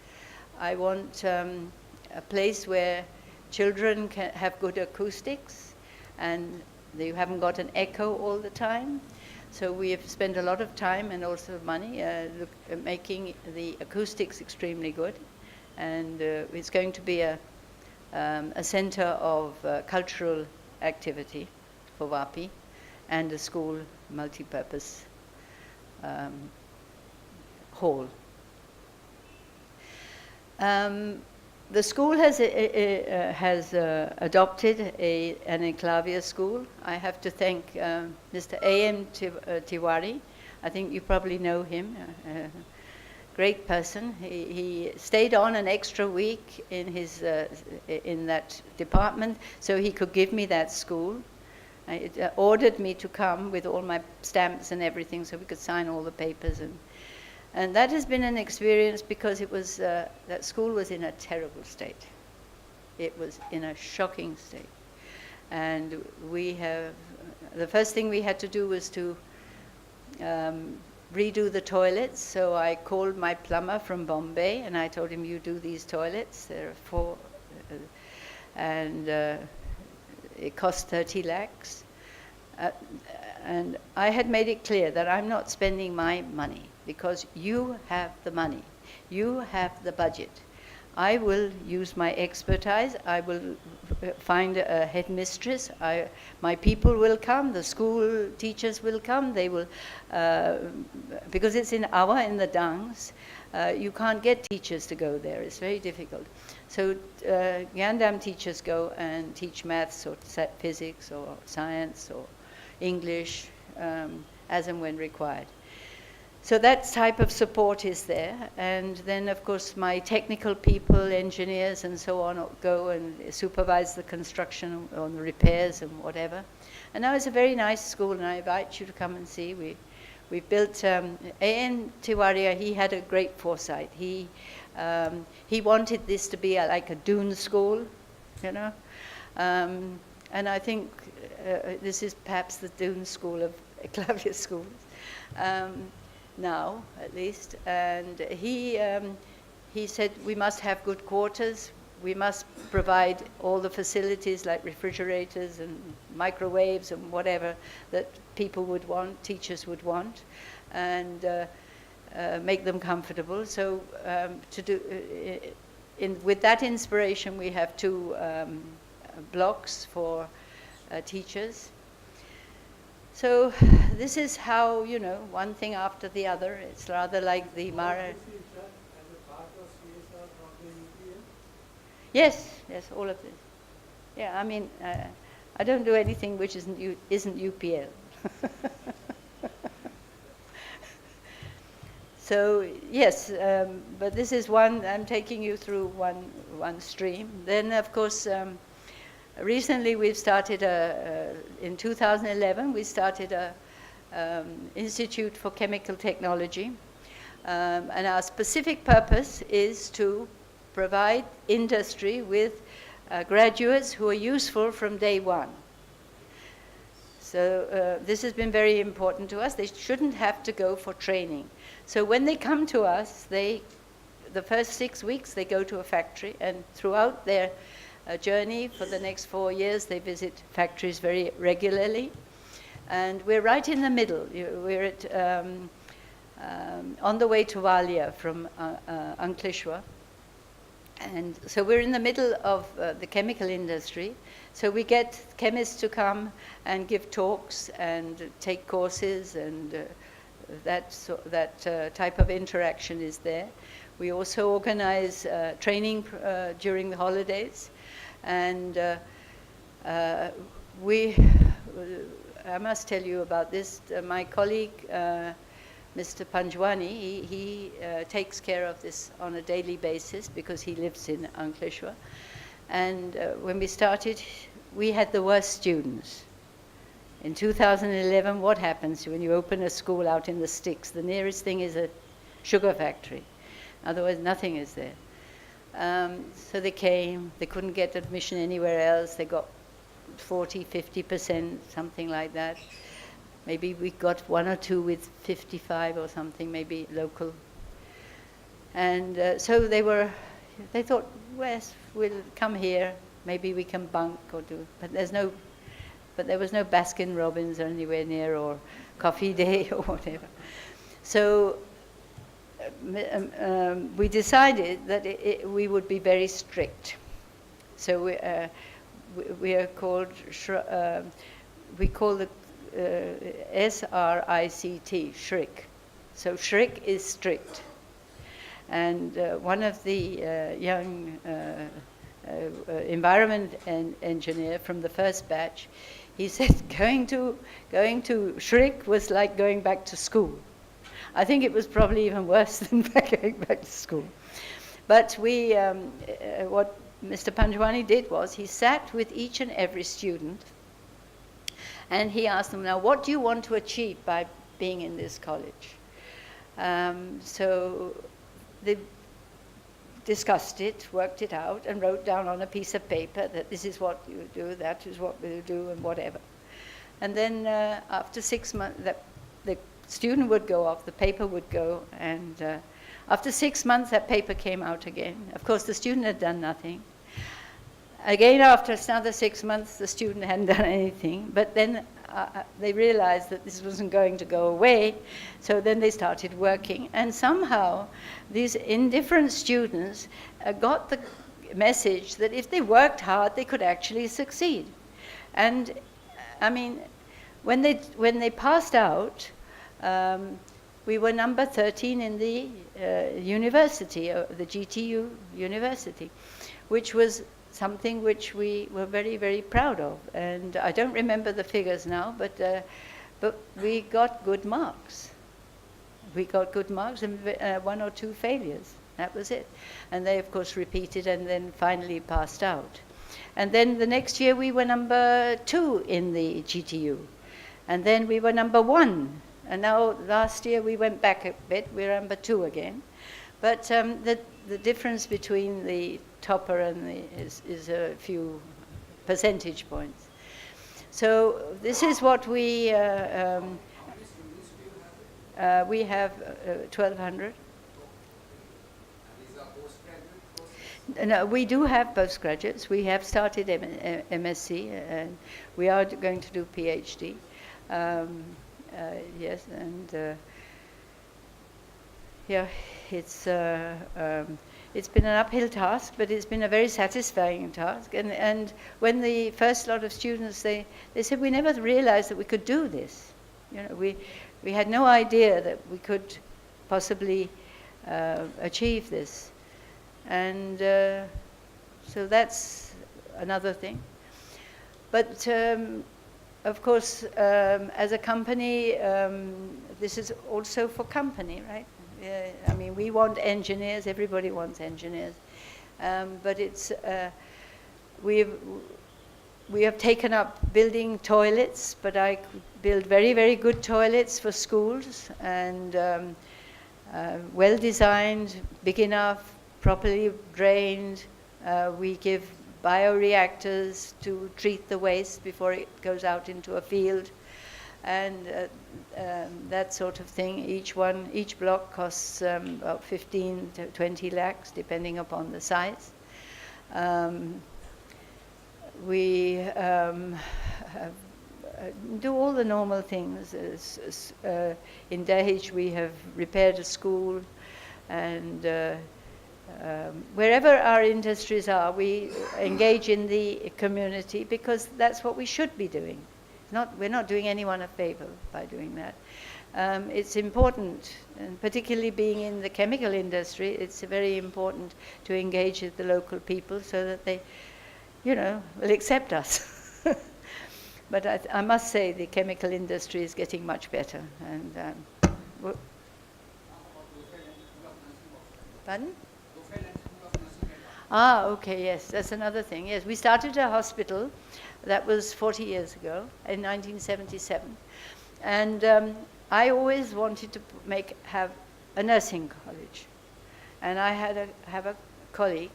I want a place where children can have good acoustics and they haven't got an echo all the time. So we have spent a lot of time and also money making the acoustics extremely good. And it's going to be a center of cultural activity for Vapi, and a school multi-purpose hall. The school has adopted an enclavia school. I have to thank Mr. A.M. Tiwari, I think you probably know him. Great person. He stayed on an extra week in his in that department so he could give me that school. It ordered me to come with all my stamps and everything so we could sign all the papers, and that has been an experience because it was that school was in a terrible state. It was in a shocking state, and the first thing we had to do was to redo the toilets. So I called my plumber from Bombay and I told him, you do these toilets. There are 4, and it cost 30 lakhs. And I had made it clear that I'm not spending my money because you have the money. You have the budget. I will use my expertise. I will find a headmistress. My people will come. The school teachers will come. They will, because it's in the Dangs, you can't get teachers to go there. It's very difficult. So Gyandam teachers go and teach maths or physics or science or English as and when required. So that type of support is there. And then, of course, my technical people, engineers and so on, go and supervise the construction on the repairs and whatever. And now it's a very nice school, and I invite you to come and see. We built, A.N. Tiwaria, he had a great foresight. He wanted this to be like a dune school, you know. And I think this is perhaps the dune school of Eklavya schools. Now, at least, and he said we must have good quarters, we must provide all the facilities like refrigerators and microwaves and whatever that people would want, teachers would want, and make them comfortable. So with that inspiration, we have 2 blocks for teachers. So this is how, you know, one thing after the other. It's rather like the Mara. Yes, all of this. Yeah, I mean, I don't do anything which isn't UPL. So yes, but this is one. I'm taking you through one stream. Then, of course. Recently, we've started in 2011, we started a Institute for Chemical Technology. And our specific purpose is to provide industry with graduates who are useful from day one. So this has been very important to us. They shouldn't have to go for training. So when they come to us, the first 6 weeks, they go to a factory, and throughout their journey for the next 4 years, they visit factories very regularly. And we're right in the middle. We're at, on the way to Valia from Ankleshwar. And so we're in the middle of the chemical industry. So we get chemists to come and give talks and take courses, and that type of interaction is there. We also organize training during the holidays. And I must tell you about this. My colleague, Mr. Panjwani, he takes care of this on a daily basis because he lives in Ankleshwar. And when we started, we had the worst students. In 2011, what happens when you open a school out in the sticks? The nearest thing is a sugar factory. Otherwise, nothing is there. So they came, they couldn't get admission anywhere else. They got 40, 50%, something like that. Maybe we got 1 or 2 with 55 or something, maybe local. And so they thought, Wes, we'll come here, maybe we can bunk or do, but there was no Baskin Robbins anywhere near, or Coffee Day or whatever. So we decided that we would be very strict. So we are called, we call the SRICT, SHRIC. So SHRIC is strict. And one of the young environment engineer from the first batch, He said going to Shriek was like going back to school. I think it was probably even worse than going back to school. But what Mr. Panjwani did was he sat with each and every student and he asked them, now what do you want to achieve by being in this college? So they discussed it, worked it out, and wrote down on a piece of paper that this is what you do, that is what we'll do, and whatever. And then after 6 months, the student would go off, the paper would go, and after 6 months, that paper came out again. Of course, the student had done nothing. Again, after another 6 months, the student hadn't done anything. But then they realized that this wasn't going to go away. So then they started working. And somehow, these indifferent students got the message that if they worked hard, they could actually succeed. And, I mean, when they passed out, we were number 13 in the university, the GTU university, which was something which we were very, very proud of. And I don't remember the figures now, but we got good marks. We got good marks and 1 or 2 failures. That was it. And they, of course, repeated and then finally passed out. And then the next year we were number 2 in the GTU. And then we were number 1. And now last year we went back a bit, we're number 2 again. But the difference between the topper and is a few percentage points. So this is what we have 1,200. No, we do have postgraduates. We have started MSc, and we are going to do PhD. Yes, and yeah, it's been an uphill task, but it's been a very satisfying task. And when the first lot of students, they said, we never realized that we could do this. You know, we had no idea that we could possibly achieve this. And so that's another thing. But of course, as a company, this is also for company, right? I mean, we want engineers, everybody wants engineers. But it's, we have taken up building toilets, but I build very, very good toilets for schools, and well designed, big enough, properly drained. We give bioreactors to treat the waste before it goes out into a field, and that sort of thing. Each block costs about 15 to 20 lakhs, depending upon the size. We do all the normal things. In Dahej, we have repaired a school, and wherever our industries are, we engage in the community because that's what we should be doing. We're not doing anyone a favor by doing that. It's important, and particularly being in the chemical industry, it's very important to engage with the local people so that they, you know, will accept us. But I must say the chemical industry is getting much better. And pardon? Ah, okay, yes, that's another thing. Yes, we started a hospital. That was 40 years ago, in 1977. And I always wanted to have a nursing college. And I have a colleague,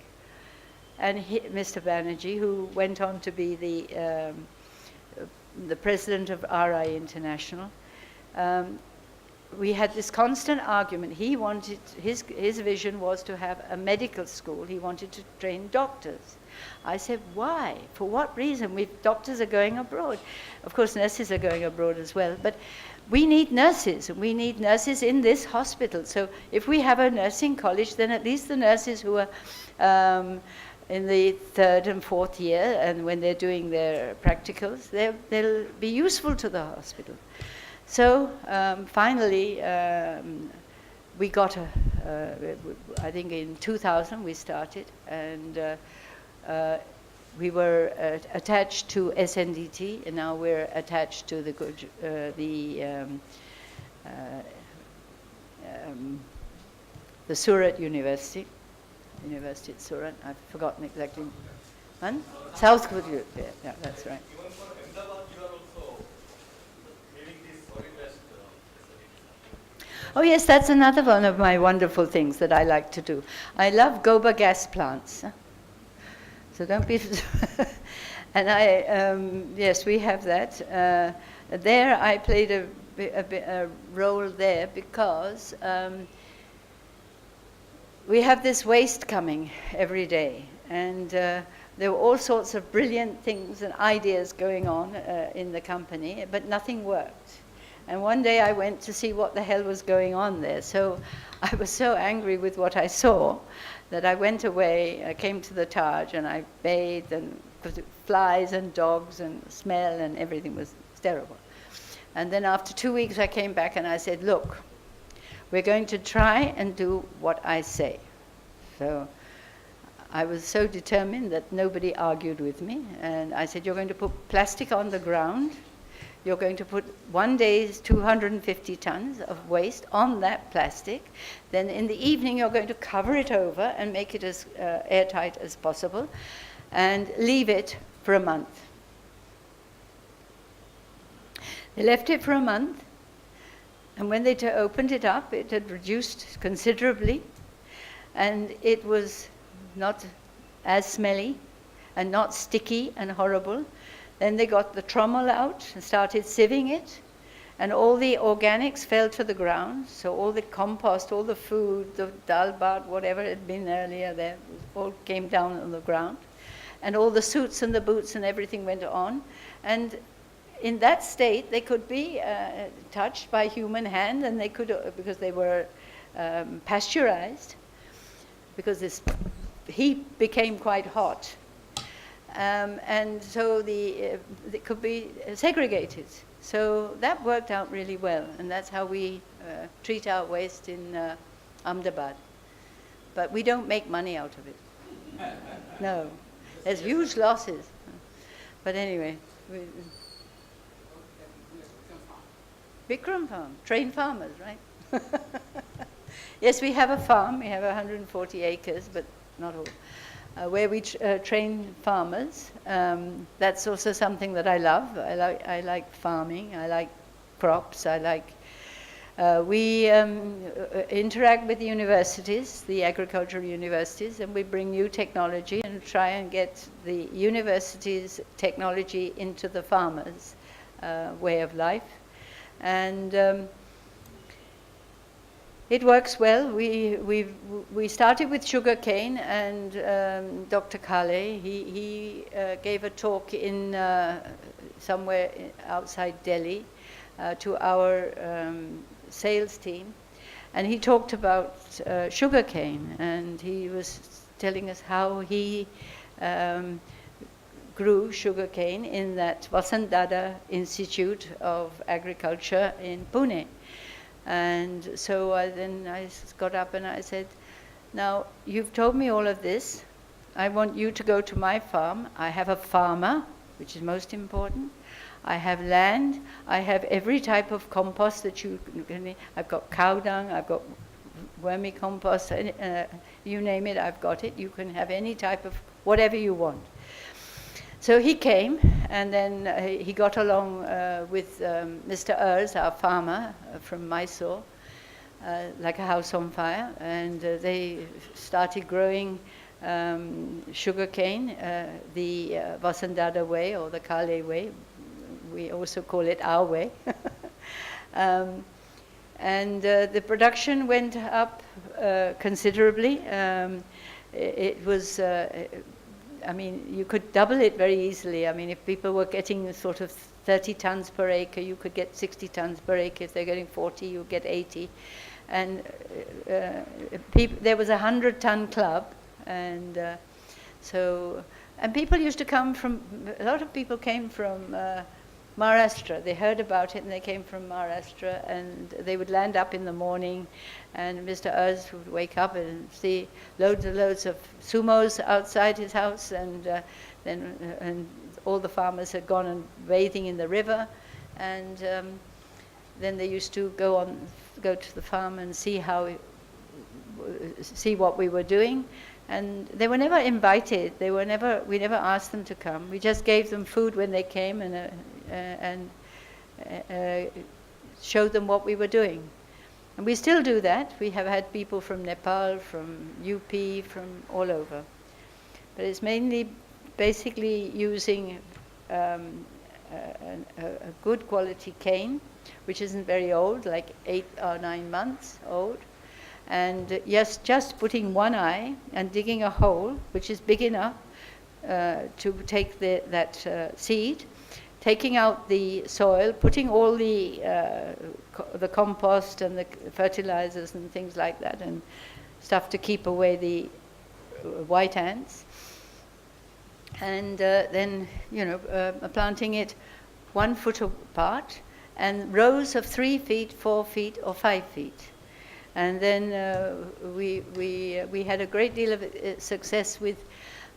and Mr. Banerjee, who went on to be the president of RI International. We had this constant argument. He wanted, his vision was to have a medical school. He wanted to train doctors. I said, why? For what reason? Doctors are going abroad. Of course, nurses are going abroad as well. But we need nurses, and we need nurses in this hospital. So if we have a nursing college, then at least the nurses who are in the 3rd and 4th year, and when they're doing their practicals, they'll be useful to the hospital. So finally, we got I think in 2000 we started, and we were attached to SNDT, and now we're attached to the Surat University at Surat. I've forgotten exactly. One? South Korea. Yeah, that's right. Even for Ahmedabad, you are also leading this solid waste facility. Oh yes, that's another one of my wonderful things that I like to do. I love goba gas plants. So don't be... And yes, we have that. There I played a role there because we have this waste coming every day. And there were all sorts of brilliant things and ideas going on in the company, but nothing worked. And one day I went to see what the hell was going on there. So I was so angry with what I saw that I went away, I came to the Taj and I bathed, and because flies and dogs and smell and everything was terrible. And then after 2 weeks I came back and I said, look, we're going to try and do what I say. So I was so determined that nobody argued with me. And I said, you're going to put plastic on the ground. You're going to put 1 day's 250 tons of waste on that plastic. Then in the evening, you're going to cover it over and make it as airtight as possible and leave it for a month. They left it for a month. And when they opened it up, it had reduced considerably. And it was not as smelly and not sticky and horrible. Then they got the trommel out and started sieving it, and all the organics fell to the ground. So all the compost, all the food, the dal bhat, whatever had been earlier there, all came down on the ground. And all the suits and the boots and everything went on. And in that state, they could be touched by human hand, and they could, because they were pasteurized, because this heat became quite hot. And so they could be segregated. So that worked out really well, and that's how we treat our waste in Ahmedabad. But we don't make money out of it. No. There's huge losses. But anyway. Bikram farm, trained farmers, right? Yes, we have a farm. We have 140 acres, but not all. Where we train farmers. That's also something that I love. I like farming. I like crops. We interact with the universities, the agricultural universities, and we bring new technology and try and get the universities' technology into the farmers' way of life. And it works well. We started with sugar cane, and Dr. Kale, he gave a talk in somewhere outside Delhi to our sales team, and he talked about sugar cane, and he was telling us how he grew sugar cane in that Vasantdada Institute of Agriculture in Pune. And so then I got up and I said, now you've told me all of this. I want you to go to my farm. I have a farmer, which is most important. I have land. I have every type of compost that you can need. I've got cow dung. I've got vermicompost. You name it, I've got it. You can have any type of whatever you want. So he came, and then he got along with Mr. Urs, our farmer from Mysore, like a house on fire, and they started growing sugar cane, the Vasantdada way or the Kale way. We also call it our way. And the production went up considerably. It was I mean, you could double it very easily. I mean, if people were getting sort of 30 tons per acre, you could get 60 tons per acre. If they're getting 40, you get 80. And there was a 100-ton club, and and people used to come from, a lot of people came from Maharashtra. They heard about it and they came from Maharashtra, and they would land up in the morning, and Mr. Uz would wake up and see loads and loads of sumos outside his house, and then all the farmers had gone and bathing in the river, and then they used to go to the farm and see what we were doing. And they were never invited. We never asked them to come. We just gave them food when they came and showed them what we were doing. And we still do that. We have had people from Nepal, from UP, from all over. But it's mainly basically using a good quality cane, which isn't very old, like 8 or 9 months old. And yes, just putting one eye and digging a hole, which is big enough to take that seed, taking out the soil, putting all the compost and the fertilizers and things like that, and stuff to keep away the white ants, and then planting it 1 foot apart, and rows of 3 feet, 4 feet, or 5 feet. And then we had a great deal of success with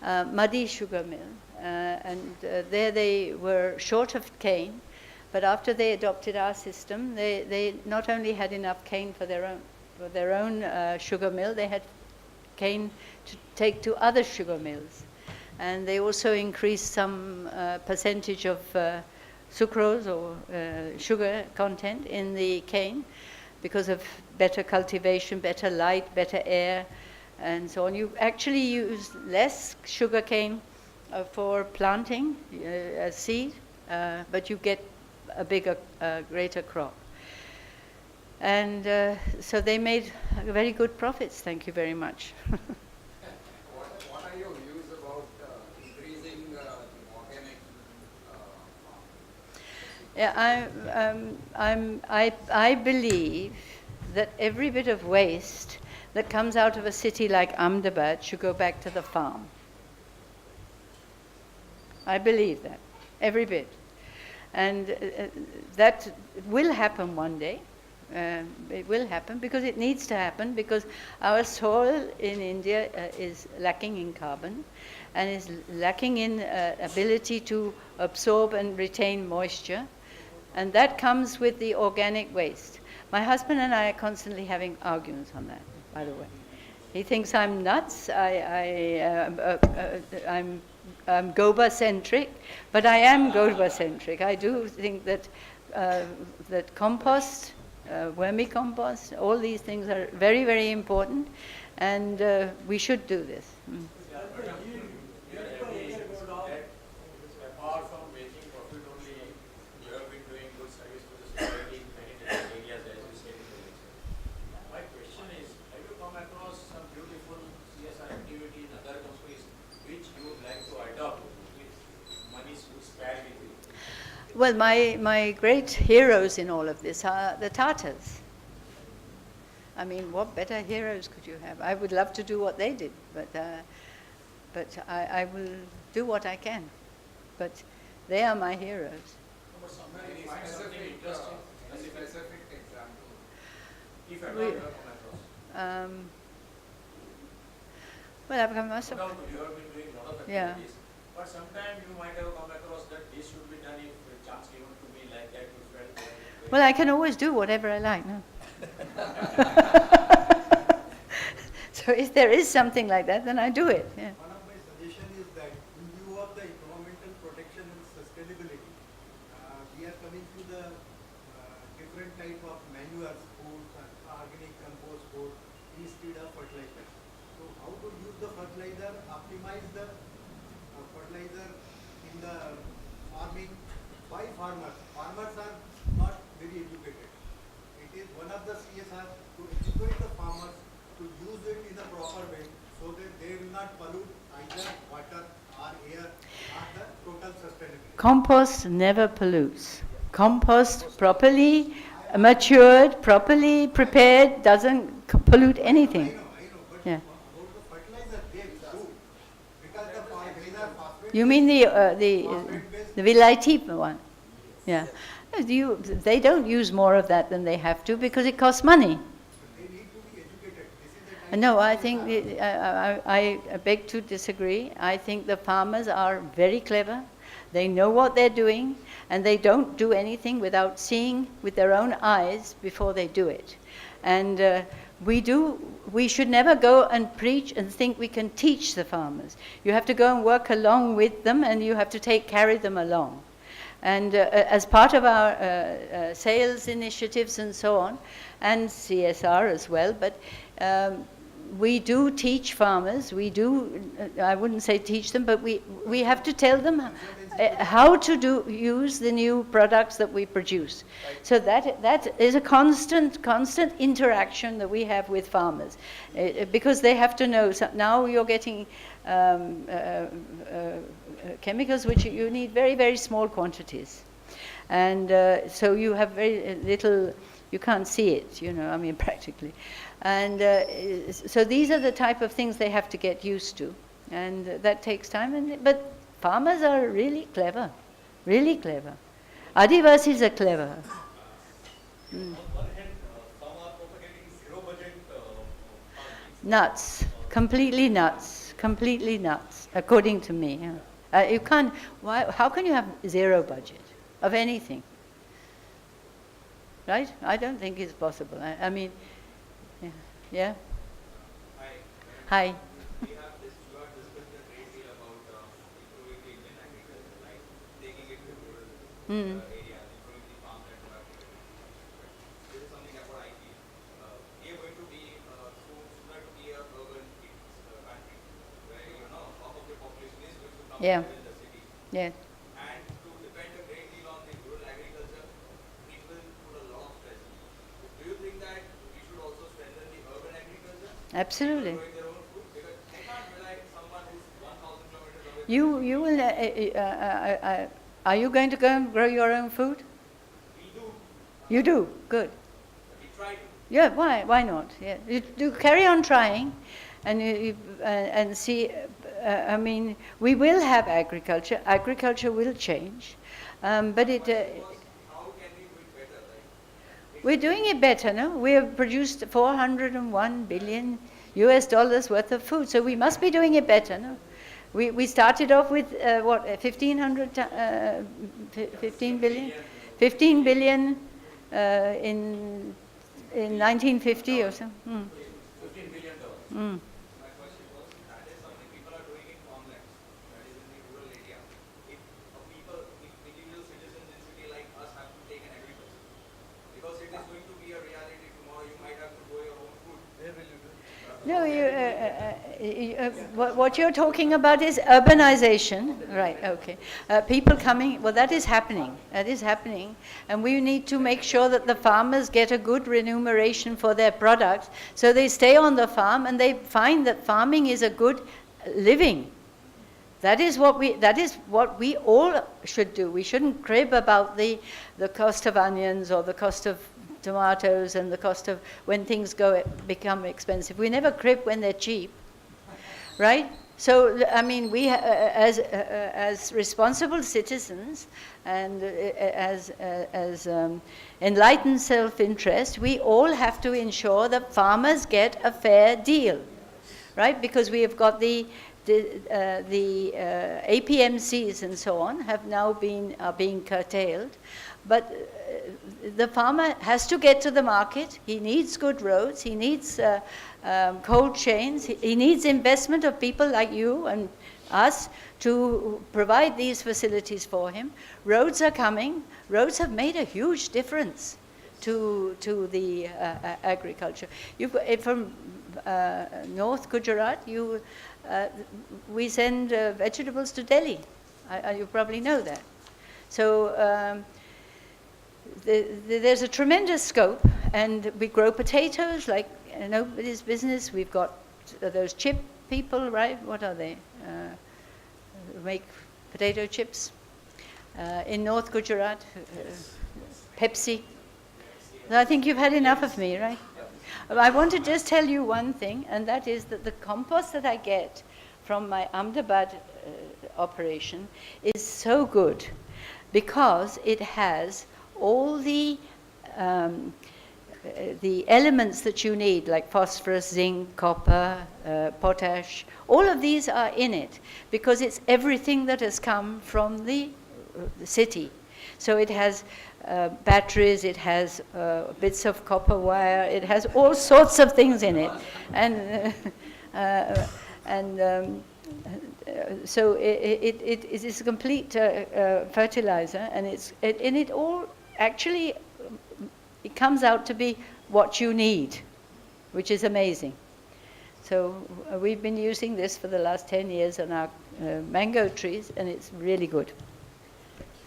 Muddy Sugar Mill. And there they were short of cane, but after they adopted our system, they not only had enough cane for their own sugar mill, they had cane to take to other sugar mills. And they also increased some percentage of sucrose or sugar content in the cane, because of better cultivation, better light, better air, and so on. You actually use less sugar cane for planting a seed, but you get a bigger, greater crop. And so they made very good profits, thank you very much. What are your views about increasing the organic I believe that every bit of waste that comes out of a city like Ahmedabad should go back to the farm. I believe that, every bit. And that will happen one day. It will happen because it needs to happen, because our soil in India is lacking in carbon and is lacking in ability to absorb and retain moisture. And that comes with the organic waste. My husband and I are constantly having arguments on that, by the way. He thinks I'm nuts. I'm Goba-centric, but I am Goba-centric. I do think that that compost, vermicompost, all these things are very, very important, and we should do this. Apart from making profit only, you have been doing good service to the society in many different areas, as you said in the lecture. My question is, have you come across some beautiful CSR activity in other countries which you would like to adopt with money spared with you? Well, my great heroes in all of this are the Tatars. I mean, what better heroes could you have? I would love to do what they did, but I will do what I can. But they are my heroes. Any specific example? If at all We- you have come across. Well, I've come myself. No, you have been doing a lot of Yeah. activities. But sometimes you might have come across that this should be done if a chance given to me like that. You felt Well, I can always do whatever I like, no? So if there is something like that, then I do it. Yeah. One of my suggestions is that in view of the environmental protection and sustainability, we are coming to the different type of manures, food, organic compost, food, instead of fertilizer. So how to use the fertilizer, optimize the fertilizer in the farming by farmers. Farmers are not very educated. It is one of the CSR to educate the farmers to use it in a proper way so that they will not pollute either water or air or the total sustainability. Compost never pollutes. Compost properly matured, properly prepared, doesn't pollute anything. I know, but Yeah. about the fertilizer they do, because the these are phosphate. You mean the Vilaiti one? Yeah. They don't use more of that than they have to because it costs money. They need to be educated. This is the time. No, I think, I beg to disagree. I think the farmers are very clever. They know what they're doing, and they don't do anything without seeing with their own eyes before they do it. And we should never go and preach and think we can teach the farmers. You have to go and work along with them, and you have to carry them along. And as part of our sales initiatives and so on, and CSR as well, but we do teach farmers. We do, I wouldn't say teach them, but we have to tell them how to use the new products that we produce. So that is a constant interaction that we have with farmers, because they have to know. So now you're getting chemicals which you need very, very small quantities. And so you have very little, you can't see it, I mean, practically. And so these are the type of things they have to get used to. And that takes time. But farmers are really clever, really clever. Adivasis are clever. On one hand, some are propagating zero budget Nuts, completely nuts, according to me. Yeah. You can't, how can you have zero budget of anything? Right? I don't think it's possible. I mean, yeah? Hi. we have discussed a great deal about improving the Indian agriculture, like taking it to rural areas, improving the farmland productivity. This is something that what I feel. We are going to be sooner to be a urban country, where half of the population is going to come in the city. Yeah. And to depend a great deal on the rural agriculture, people put a lot of stress. Do you think that we should also strengthen the urban agriculture? Absolutely. Growing their own food? Because they can't rely on someone who's 1,000 kilometers away. You will. Are you going to go and grow your own food? We do. You do. Good. We try to. Yeah. Why not? Yeah. You do carry on trying, and see. I mean, we will have agriculture. Agriculture will change, but it. How can we do it better? We're doing it better, no? We have produced $401 billion worth of food, so we must be doing it better, no? We started off with 15 billion? 15 billion in 1950 or so. $15 billion. Mm. My question was, that is something people are doing in farmlands, that is in the rural area. If individual citizens in city like us have to take an agriculture, because it is going to be a reality tomorrow, you might have to grow your own food. Where will you do it? No, what you're talking about is urbanization, right? Okay, people coming. Well, that is happening. That is happening, and we need to make sure that the farmers get a good remuneration for their products, so they stay on the farm and they find that farming is a good living. That is what we all should do. We shouldn't crib about the cost of onions or the cost of tomatoes and the cost of when things become expensive. We never crib when they're cheap, right? So I mean, we as responsible citizens and as enlightened self-interest, we all have to ensure that farmers get a fair deal, right? Because we have got the APMCs and so on are being curtailed, but the farmer has to get to the market. He needs good roads. He needs cold chains. He needs investment of people like you and us to provide these facilities for him. Roads are coming. Roads have made a huge difference to the agriculture. From North Gujarat, we send vegetables to Delhi. You probably know that. So there's a tremendous scope, and we grow potatoes like nobody's business. We've got those chip people, right? What are they? Make potato chips in North Gujarat. Pepsi. So I think you've had enough of me, right? I want to just tell you one thing, and that is that the compost that I get from my Ahmedabad operation is so good, because it has all the elements that you need, like phosphorus, zinc, copper, potash. All of these are in it because it's everything that has come from the city. So it has batteries, it has bits of copper wire, it has all sorts of things in it. So it is a complete fertilizer, and it all actually, it comes out to be what you need, which is amazing. So we've been using this for the last 10 years on our mango trees, and it's really good.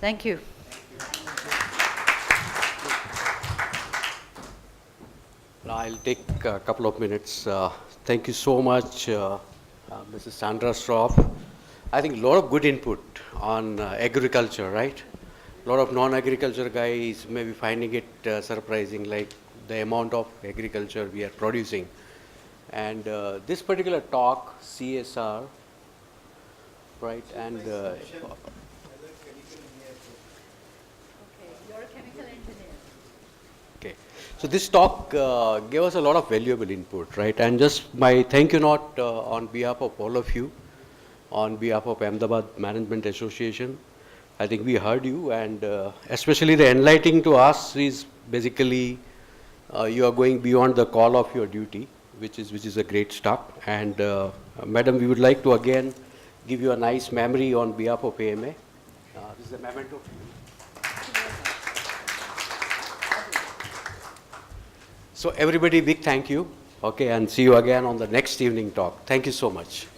Thank you. I'll take a couple of minutes. Thank you so much, Mrs. Sandra Shroff. I think a lot of good input on agriculture, right? A lot of non-agriculture guys may be finding it surprising, like the amount of agriculture we are producing. And this particular talk, CSR, right, and okay. So this talk gave us a lot of valuable input, right? And just my thank you note on behalf of all of you, on behalf of Ahmedabad Management Association. I think we heard you, and especially the enlightening to us is basically you are going beyond the call of your duty, which is a great start. And Madam, we would like to again give you a nice memory on behalf of AMA. This is a memento. So everybody, big thank you. Okay, and see you again on the next evening talk. Thank you so much.